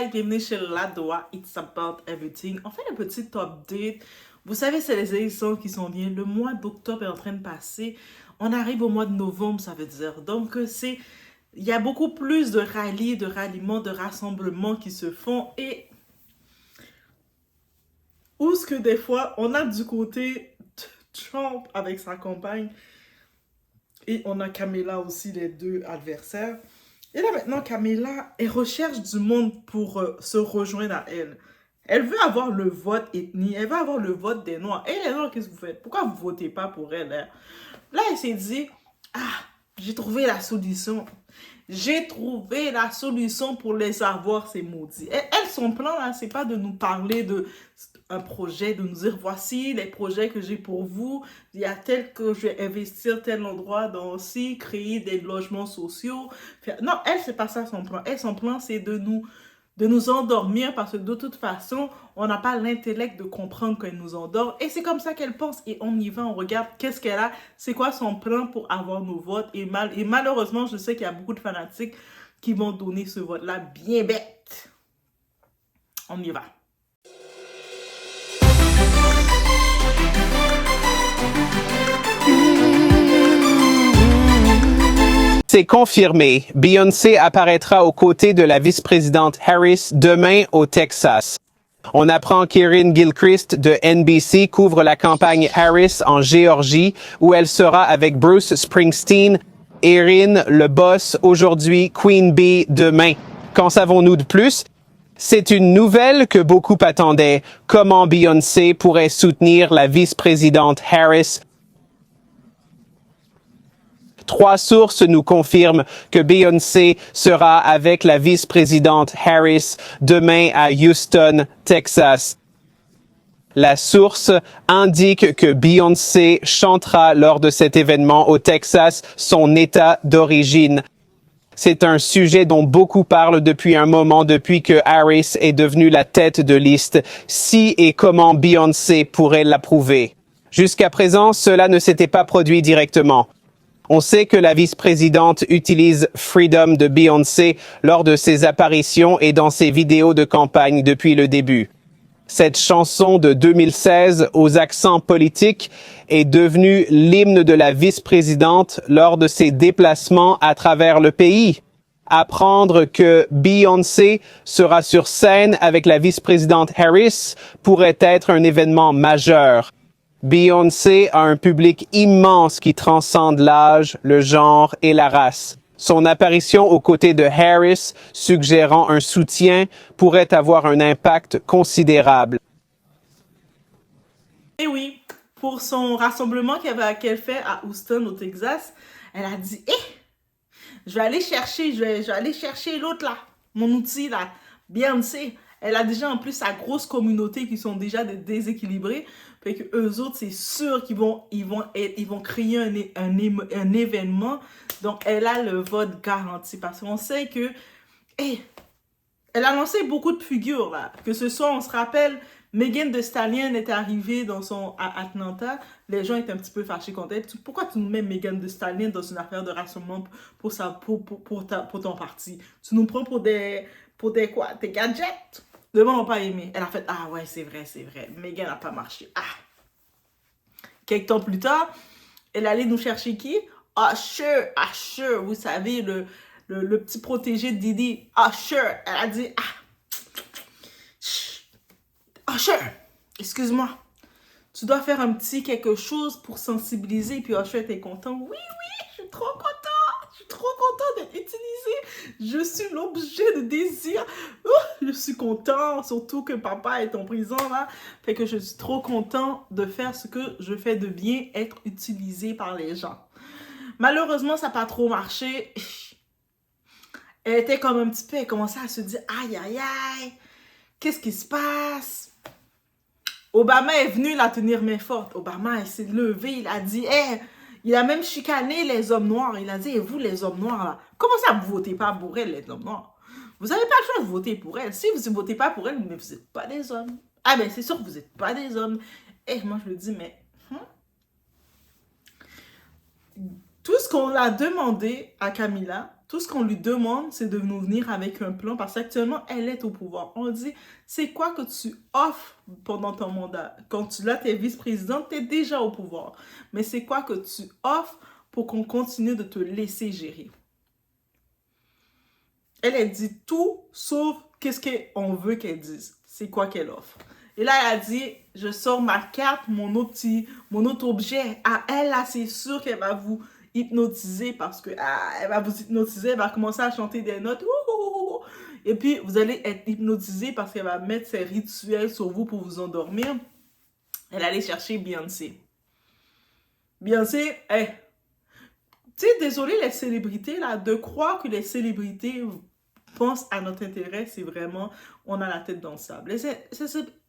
guys, bienvenue chez Ladoa, It's About Everything. On fait un petit update. Vous savez, c'est les élections qui sont bien. Le mois d'octobre est en train de passer. On arrive au mois de novembre, ça veut dire. Donc, il y a beaucoup plus de rallyes, de ralliements, de rassemblements qui se font. Et où est-ce que des fois, on a du côté Trump avec sa campagne et on a Kamala aussi, les deux adversaires. Et là maintenant, Kamala, elle recherche du monde pour se rejoindre à elle. Elle veut avoir le vote ethnie, elle veut avoir le vote des Noirs. Et les Noirs, qu'est-ce que vous faites? Pourquoi vous ne votez pas pour elle? Hein? Là, elle s'est dit, j'ai trouvé la solution. J'ai trouvé la solution pour les avoir, ces maudits. Elle, son plan, là, c'est pas de nous parler de un projet, de nous dire, voici les projets que j'ai pour vous. Il y a tel que je vais investir tel endroit dans aussi, créer des logements sociaux. Non, elle, c'est pas ça son plan. Elle, son plan, c'est de nous endormir parce que de toute façon, on n'a pas l'intellect de comprendre qu'elle nous endort. Et c'est comme ça qu'elle pense. Et on y va, on regarde qu'est-ce qu'elle a, c'est quoi son plan pour avoir nos votes. Et malheureusement, je sais qu'il y a beaucoup de fanatiques qui vont donner ce vote-là bien bête. On y va. C'est confirmé. Beyoncé apparaîtra aux côtés de la vice-présidente Harris demain au Texas. On apprend qu'Erin Gilchrist de NBC couvre la campagne Harris en Géorgie, où elle sera avec Bruce Springsteen. Erin, le boss aujourd'hui, Queen Bee demain. Qu'en savons-nous de plus? C'est une nouvelle que beaucoup attendaient. Comment Beyoncé pourrait soutenir la vice-présidente Harris? 3 sources nous confirment que Beyoncé sera avec la vice-présidente Harris demain à Houston, Texas. La source indique que Beyoncé chantera lors de cet événement au Texas son état d'origine. C'est un sujet dont beaucoup parlent depuis un moment, depuis que Harris est devenue la tête de liste. Si et comment Beyoncé pourrait l'approuver? Jusqu'à présent, cela ne s'était pas produit directement. On sait que la vice-présidente utilise Freedom de Beyoncé lors de ses apparitions et dans ses vidéos de campagne depuis le début. Cette chanson de 2016 aux accents politiques est devenue l'hymne de la vice-présidente lors de ses déplacements à travers le pays. Apprendre que Beyoncé sera sur scène avec la vice-présidente Harris pourrait être un événement majeur. Beyoncé a un public immense qui transcende l'âge, le genre et la race. Son apparition aux côtés de Harris, suggérant un soutien, pourrait avoir un impact considérable. Et oui, pour son rassemblement qu'elle fait à Houston, au Texas, elle a dit, je vais aller chercher l'autre là, mon outil là, Beyoncé. Elle a déjà en plus sa grosse communauté qui sont déjà déséquilibrés. Fait que eux autres, c'est sûr qu'ils vont créer un événement. Donc, elle a le vote garanti. Parce qu'on sait que, elle a lancé beaucoup de figures là. Que ce soit, on se rappelle, Megan Thee Stallion était arrivée à Atlanta. Les gens étaient un petit peu fâchés contre elle. Pourquoi tu nous mets Megan Thee Stallion dans une affaire de rassemblement pour ton parti? Tu nous prends pour des quoi? Des gadgets? Le monde n'a pas aimé. Elle a fait, ouais, c'est vrai. Megan n'a pas marché. Quelques temps plus tard, elle allait nous chercher qui? Usher, vous savez, le petit protégé de Didi. Usher, elle a dit, Usher, excuse-moi, tu dois faire un petit quelque chose pour sensibiliser. Puis Usher était content. Oui, je suis trop content. Je suis trop content d'être utilisé. Je suis l'objet de désir. Je suis content, surtout que papa est en prison là. Fait que je suis trop content de faire ce que je fais de bien, être utilisé par les gens. Malheureusement, ça n'a pas trop marché. Elle était comme un petit peu, elle commençait à se dire, aïe, qu'est-ce qui se passe? Obama est venu la tenir main forte. Obama, il s'est levé, il a dit, il a même chicané les hommes noirs. Il a dit, et vous les hommes noirs là, comment ça vous votez pas pour elle, les hommes noirs? Vous n'avez pas le choix de voter pour elle. Si vous ne votez pas pour elle, mais vous n'êtes pas des hommes. Ben c'est sûr que vous n'êtes pas des hommes. Et moi je me dis, mais tout ce qu'on a demandé à Kamala, Tout ce qu'on lui demande, c'est de nous venir avec un plan parce qu'actuellement, elle est au pouvoir. On dit, c'est quoi que tu offres pendant ton mandat? Quand tu l'as, t'es vice-présidente, t'es déjà au pouvoir. Mais c'est quoi que tu offres pour qu'on continue de te laisser gérer? Elle dit tout sauf qu'est-ce qu'on veut qu'elle dise. C'est quoi qu'elle offre. Et là, elle a dit, je sors ma carte, mon autre objet. À elle, là, c'est sûr qu'elle va vous hypnotiser parce que elle va vous hypnotiser, elle va commencer à chanter des notes. Et puis, vous allez être hypnotisé parce qu'elle va mettre ses rituels sur vous pour vous endormir. Elle allait chercher Beyoncé. Beyoncé, tu sais, désolé les célébrités, là, de croire que les célébrités pensent à notre intérêt, c'est vraiment, on a la tête dans le sable.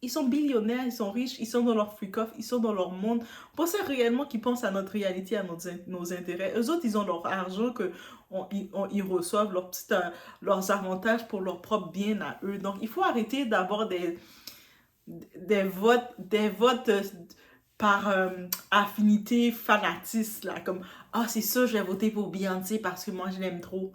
Ils sont billionnaires, ils sont riches, ils sont dans leur freak-off, ils sont dans leur monde. Pensez réellement qu'ils pensent à notre réalité, à nos intérêts. Eux autres, ils ont leur argent ils reçoivent leurs avantages pour leur propre bien à eux. Donc, il faut arrêter d'avoir des votes par affinité fanatiste, là, comme « Ah, c'est ça, je vais voter pour Beyoncé parce que moi, je l'aime trop. »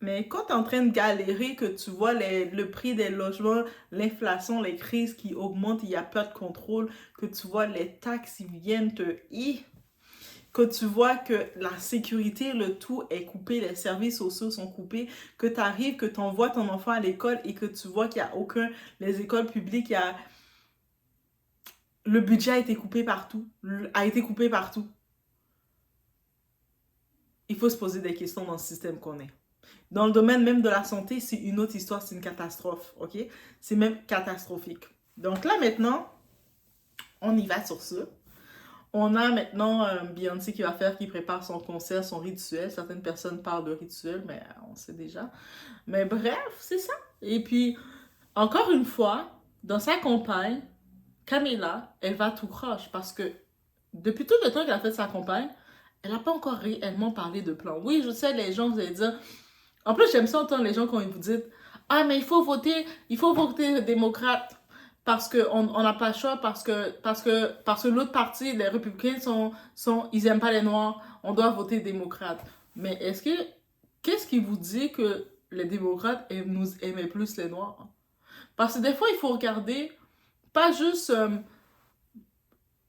Mais quand tu es en train de galérer, que tu vois le prix des logements, l'inflation, les crises qui augmentent, il n'y a pas de contrôle, que tu vois les taxes qui viennent que tu vois que la sécurité, le tout est coupé, les services sociaux sont coupés, que tu arrives, que tu envoies ton enfant à l'école et que tu vois qu'il n'y a les écoles publiques, le budget a été coupé partout, Il faut se poser des questions dans le système qu'on est. Dans le domaine même de la santé, c'est une autre histoire, c'est une catastrophe, ok? C'est même catastrophique. Donc là, maintenant, on y va sur ce. On a maintenant Beyoncé qui prépare son concert, son rituel. Certaines personnes parlent de rituel, mais on sait déjà. Mais bref, c'est ça. Et puis, encore une fois, dans sa campagne, Camila, elle va tout croche parce que depuis tout le temps qu'elle a fait sa campagne, elle n'a pas encore réellement parlé de plan. Oui, je sais, les gens, vous allez dire... En plus, j'aime ça entendre les gens quand ils vous disent « Ah, mais il faut voter démocrate parce qu'on n'a pas le choix, parce que l'autre parti, les républicains, ils n'aiment pas les Noirs, on doit voter démocrate. » Mais qu'est-ce qui vous dit que les démocrates nous aimaient plus les Noirs? Parce que des fois, il faut regarder, pas juste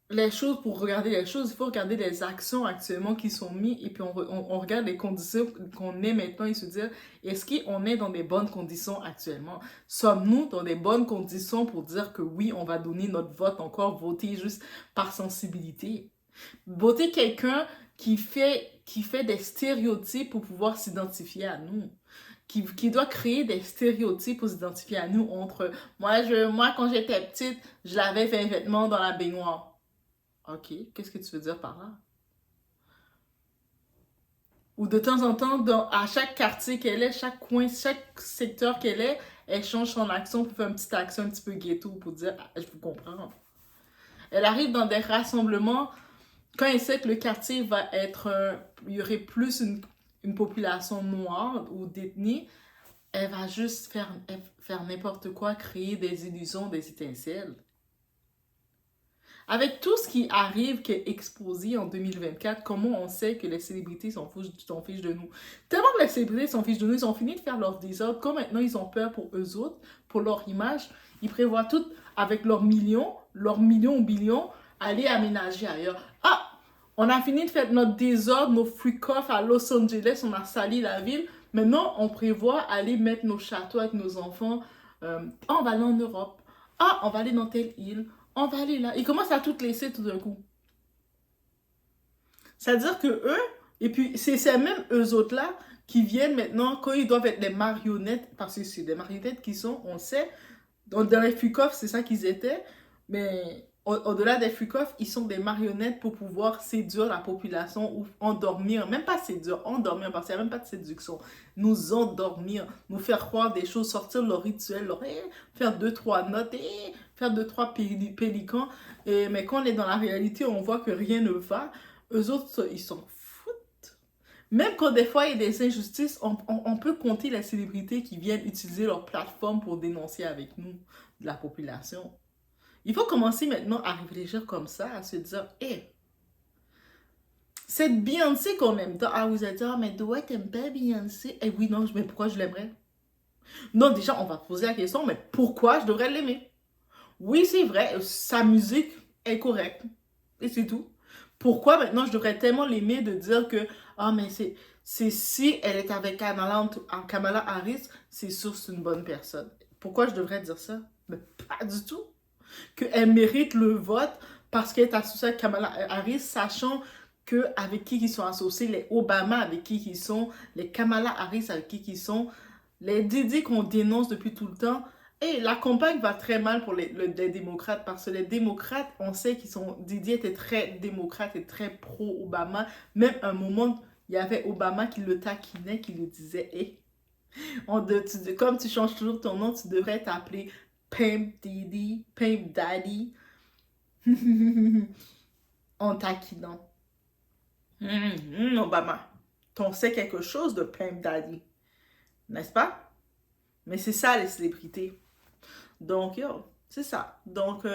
les choses pour regarder les choses, il faut regarder les actions actuellement qui sont mises et puis on regarde les conditions qu'on est maintenant et se dire est-ce qu'on est dans des bonnes conditions actuellement? Sommes-nous dans des bonnes conditions pour dire que oui, on va donner notre vote encore, voter juste par sensibilité? Voter quelqu'un qui fait des stéréotypes pour pouvoir s'identifier à nous. Qui doit créer des stéréotypes pour s'identifier à nous entre moi quand j'étais petite, je lavais mes vêtements dans la baignoire. Ok, qu'est-ce que tu veux dire par là? Ou de temps en temps, à chaque quartier qu'elle est, chaque coin, chaque secteur qu'elle est, elle change son action pour faire une petite action un petit peu ghetto pour dire « je vous comprends ». Elle arrive dans des rassemblements, quand elle sait que le quartier va être... il y aurait plus une population noire ou d'ethnie, elle va juste faire n'importe quoi, créer des illusions, des étincelles. Avec tout ce qui arrive, qui est exposé en 2024, comment on sait que les célébrités s'en fichent de nous? Tellement que les célébrités s'en fichent de nous, ils ont fini de faire leur désordre. Comme maintenant, ils ont peur pour eux autres, pour leur image. Ils prévoient tout avec leurs millions ou billions, aller aménager ailleurs. Ah! On a fini de faire notre désordre, nos freak-off à Los Angeles, on a sali la ville. Maintenant, on prévoit aller mettre nos châteaux avec nos enfants. On va aller en Europe. Ah, on va aller dans telle île. On va aller là. Ils commencent à tout laisser tout d'un coup. C'est-à-dire que eux, et puis c'est ces mêmes eux autres-là qui viennent maintenant, quand ils doivent être des marionnettes, parce que c'est des marionnettes qui sont, on sait, dans les freak-off, c'est ça qu'ils étaient, mais au-delà des freak-off, ils sont des marionnettes pour pouvoir séduire la population ou endormir, même pas séduire, endormir, parce qu'il n'y a même pas de séduction, nous endormir, nous faire croire des choses, sortir leur rituel, faire 2-3 notes, faire 2-3 pélicans, mais quand on est dans la réalité, on voit que rien ne va, eux autres, ils s'en foutent. Même quand des fois il y a des injustices, on peut compter les célébrités qui viennent utiliser leur plateforme pour dénoncer avec nous la population. Il faut commencer maintenant à réfléchir comme ça, à se dire, Cette Beyoncé qu'on aime tant. Ah, vous allez dire, ah, mais Doua, t'aimes pas Beyoncé? Eh oui, non, mais pourquoi je l'aimerais? Non, déjà, on va poser la question, mais pourquoi je devrais l'aimer? Oui, c'est vrai, sa musique est correcte. Et c'est tout. Pourquoi maintenant je devrais tellement l'aimer de dire que, ah, mais c'est si elle est avec Kamala Harris, c'est sûr c'est une bonne personne. Pourquoi je devrais dire ça? Mais pas du tout. Qu'elle mérite le vote parce qu'elle est associée à Kamala Harris, sachant que avec qui ils sont associés, les Obama avec qui ils sont, les Kamala Harris avec qui ils sont, les Didi qu'on dénonce depuis tout le temps. Et la campagne va très mal pour les démocrates parce que les démocrates, on sait qu'ils sont. Didi était très démocrate et très pro-Obama. Même un moment, il y avait Obama qui le taquinait, qui lui disait hey, comme tu changes toujours ton nom, tu devrais t'appeler Pimp Didi, Pimp Daddy. En taquinant. Obama, t'en sais quelque chose de Pimp Daddy, n'est-ce pas? Mais c'est ça les célébrités. Donc, yo, c'est ça. Donc,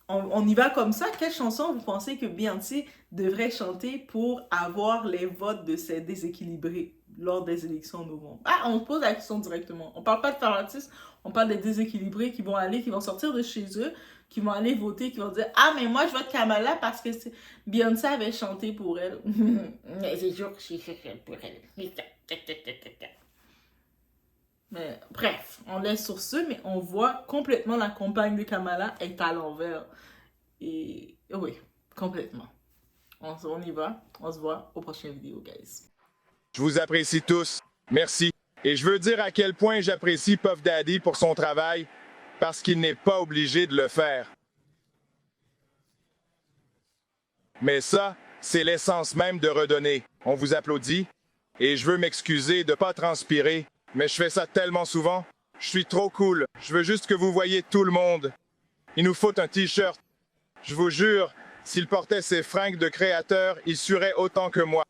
on y va comme ça. Quelle chanson vous pensez que Beyoncé devrait chanter pour avoir les votes de ces déséquilibrés lors des élections en novembre? Ah, on pose la question directement. On parle pas de fanatisme, on parle des déséquilibrés qui vont sortir de chez eux, qui vont aller voter, qui vont dire ah, mais moi je vote Kamala parce que Beyoncé avait chanté pour elle. Mais c'est sûr que j'ai fait pour elle. Mais bref, on laisse sur ce, mais on voit complètement la campagne de Kamala est à l'envers. Et oui, complètement. On y va. On se voit aux prochaines vidéos, guys. Je vous apprécie tous. Merci. Et je veux dire à quel point j'apprécie Puff Daddy pour son travail, parce qu'il n'est pas obligé de le faire. Mais ça, c'est l'essence même de redonner. On vous applaudit. Et je veux m'excuser de ne pas transpirer, mais je fais ça tellement souvent. Je suis trop cool. Je veux juste que vous voyez tout le monde. Il nous faut un t-shirt. Je vous jure, s'il portait ses fringues de créateur, il suerait autant que moi.